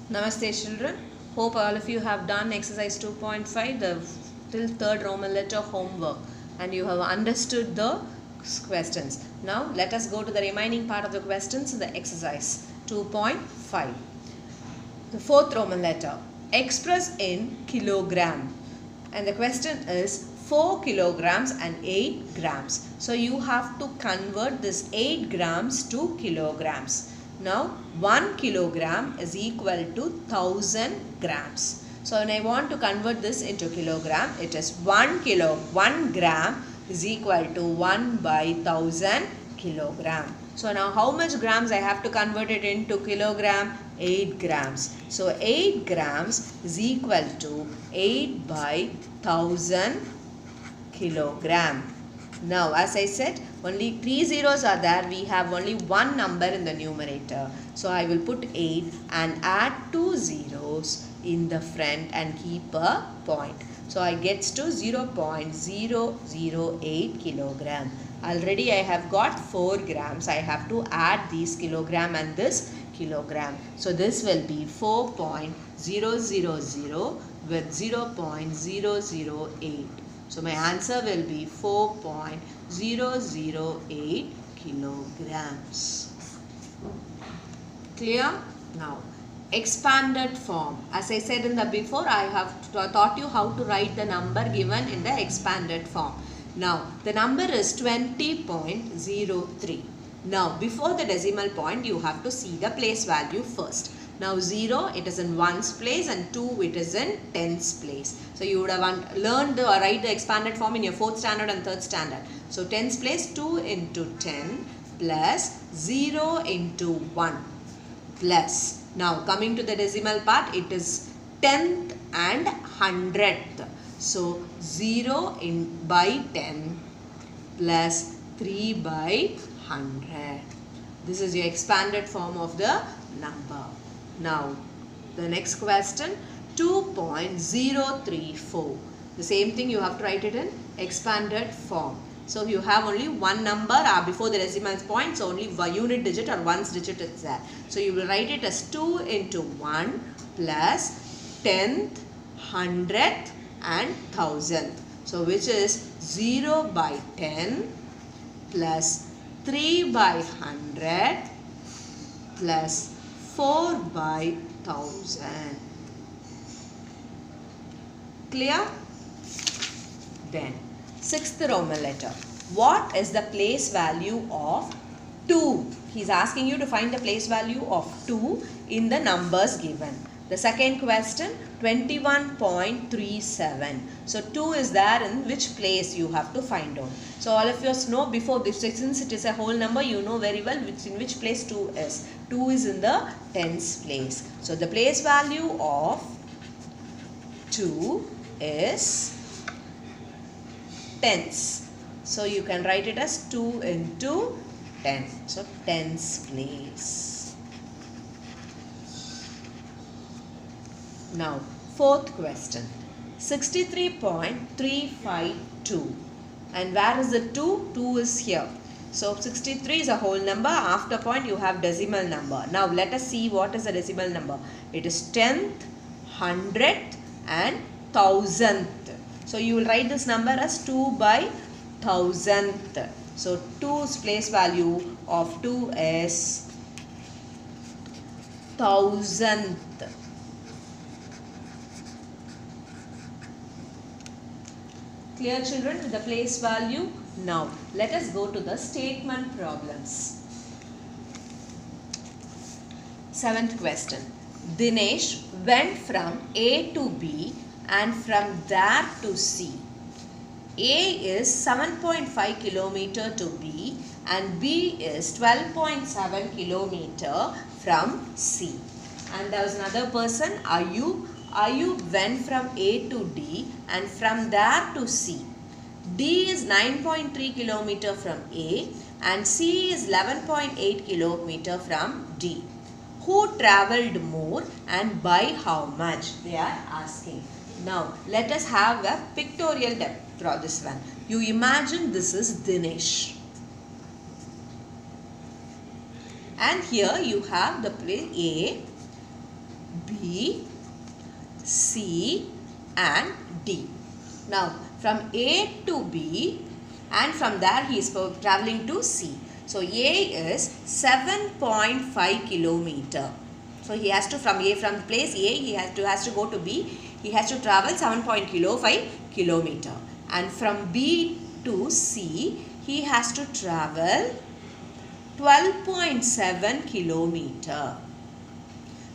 Namaste children. Hope all of you have done exercise 2.5 the till third Roman letter homework and you have understood the questions. Now let us go to the remaining part of the questions in the exercise 2.5. The fourth Roman letter, express in kilogram, and the question is 4 kilograms and 8 grams. So you have to convert this 8 grams to kilograms. Now 1 kilogram is equal to 1000 grams. So when I want to convert this into kilogram, it is 1 gram is equal to 1 by 1000 kilogram. So now how much grams I have to convert it into kilogram? 8 grams. So 8 grams is equal to 8 by 1000 kilogram. Now as I said, only 3 zeros are there. We have only one number in the numerator. So I will put 8 and add 2 zeros in the front and keep a point. So I gets to 0.008 kilogram. Already I have got 4 grams. I have to add these kilogram and this kilogram. So this will be 4.000 with 0.008. So my answer will be 4.008 kilograms. Clear? Now, expanded form. As I said in the before, I have taught you how to write the number given in the expanded form. Now, the number is 20.03. Now, before the decimal point, you have to see the place value first. Now 0, it is in ones place, and 2, it is in tens place. So you would have learned to write the expanded form in your 4th standard and 3rd standard. So tens place, 2 into 10 plus 0 into 1 plus. Now coming to the decimal part, it is 10th and 100th. So 0 by 10 plus 3 by 100. This is your expanded form of the number. Now, the next question, 2.034. The same thing you have to write it in expanded form. So, you have only one number before the decimal point, so only one unit digit or ones digit is there. So, you will write it as 2 into 1 plus 10th, 100th and 1000th. So, which is 0 by 10 plus 3 by 100 plus 4 by 1000. Clear? Then, 6th Roman letter. What is the place value of 2? He is asking you to find the place value of 2 in the numbers given. The second question, 21.37. So 2 is there in which place you have to find out. So all of you know before this, since it is a whole number, you know very well in which place 2 is. 2 is in the tens place. So the place value of 2 is tens. So you can write it as 2 into 10. So tens place. Now, 4th question, 63.352. And where is the 2? 2 is here. So, 63 is a whole number. After point, you have decimal number. Now, let us see what is the decimal number. It is 10th, 100th and 1000th. So, you will write this number as 2 by 1000th. So, 2's place value of 2 is 1000th. Clear children with the place value? Now let us go to the statement problems. 7th question. Dinesh went from A to B and from there to C. A is 7.5 kilometer to B and B is 12.7 kilometer from C. And there was another person, Ayub went from A to D and from there to C. D is 9.3 kilometer from A and C is 11.8 kilometer from D. Who travelled more and by how much? They are asking. Now let us have a pictorial draw this one. You imagine this is Dinesh. And here you have the place A. B, C and D. Now from A to B and from there he is traveling to C. So A is 7.5 kilometer. So he has to from place A he has to go to B. He has to travel 7.5 kilometer. And from B to C he has to travel 12.7 kilometer.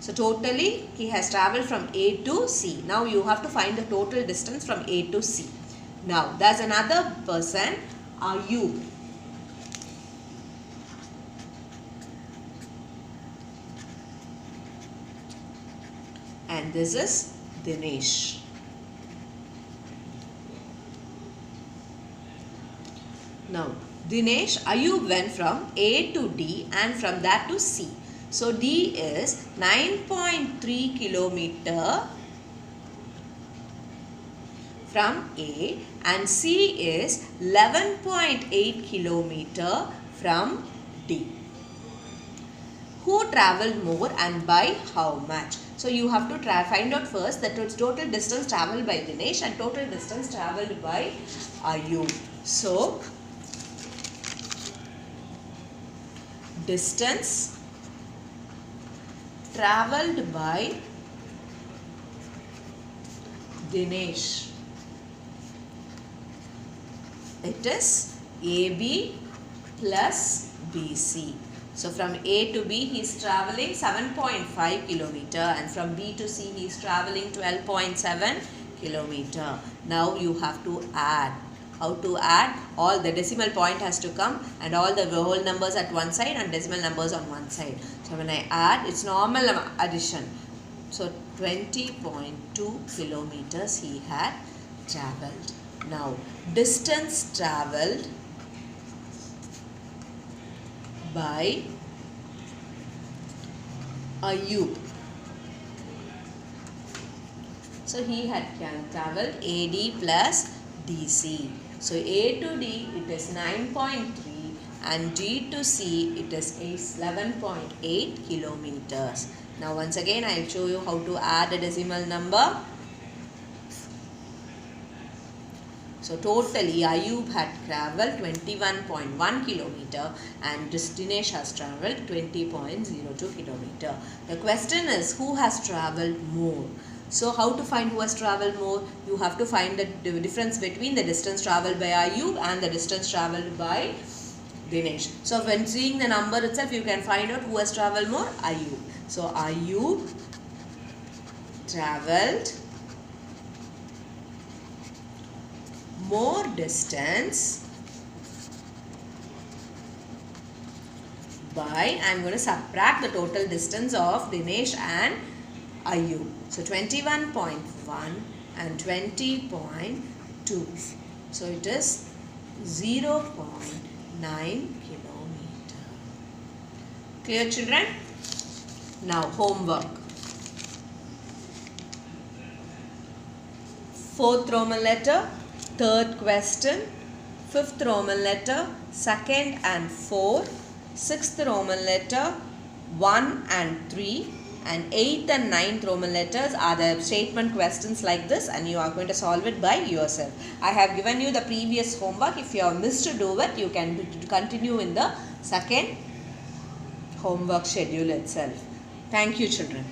So totally he has travelled from A to C. Now you have to find the total distance from A to C. Now there's another person, Ayub. And this is Dinesh. Now Dinesh, Ayub went from A to D and from that to C. So D is 9.3 kilometer from A and C is 11.8 kilometer from D. Who travelled more and by how much? So you have to find out first the total distance travelled by Dinesh and total distance travelled by Ayub. So distance travelled by Dinesh, it is AB plus BC. So from A to B he is travelling 7.5 kilometer and from B to C he is travelling 12.7 kilometer. Now you have to add. How to add? All the decimal point has to come and all the whole numbers at one side and decimal numbers on one side. So when I add, it's normal addition. So 20.2 kilometers he had travelled. Now distance travelled by Ayub. So he had travelled AD plus DC. So A to D it is 9.3 and D to C it is 11.8 kilometers. Now once again I will show you how to add a decimal number. So totally Ayub had travelled 21.1 kilometer and Dinesh has travelled 20.02 kilometer. The question is who has travelled more? So how to find who has travelled more? You have to find the difference between the distance travelled by Ayub and the distance travelled by Dinesh. So when seeing the number itself you can find out who has travelled more? Ayub. So Ayub travelled more distance by, I am going to subtract the total distance of Dinesh and Ayub. So 21.1 and 20.2. So it is 0.9 kilometer. Clear, children? Now homework. Fourth Roman letter, third question, fifth Roman letter, second and fourth, sixth Roman letter, 1 and 3, and 8th and 9th Roman letters are the statement questions like this, and you are going to solve it by yourself. I have given you the previous homework. If you have missed to do it, you can continue in the second homework schedule itself. Thank you, children.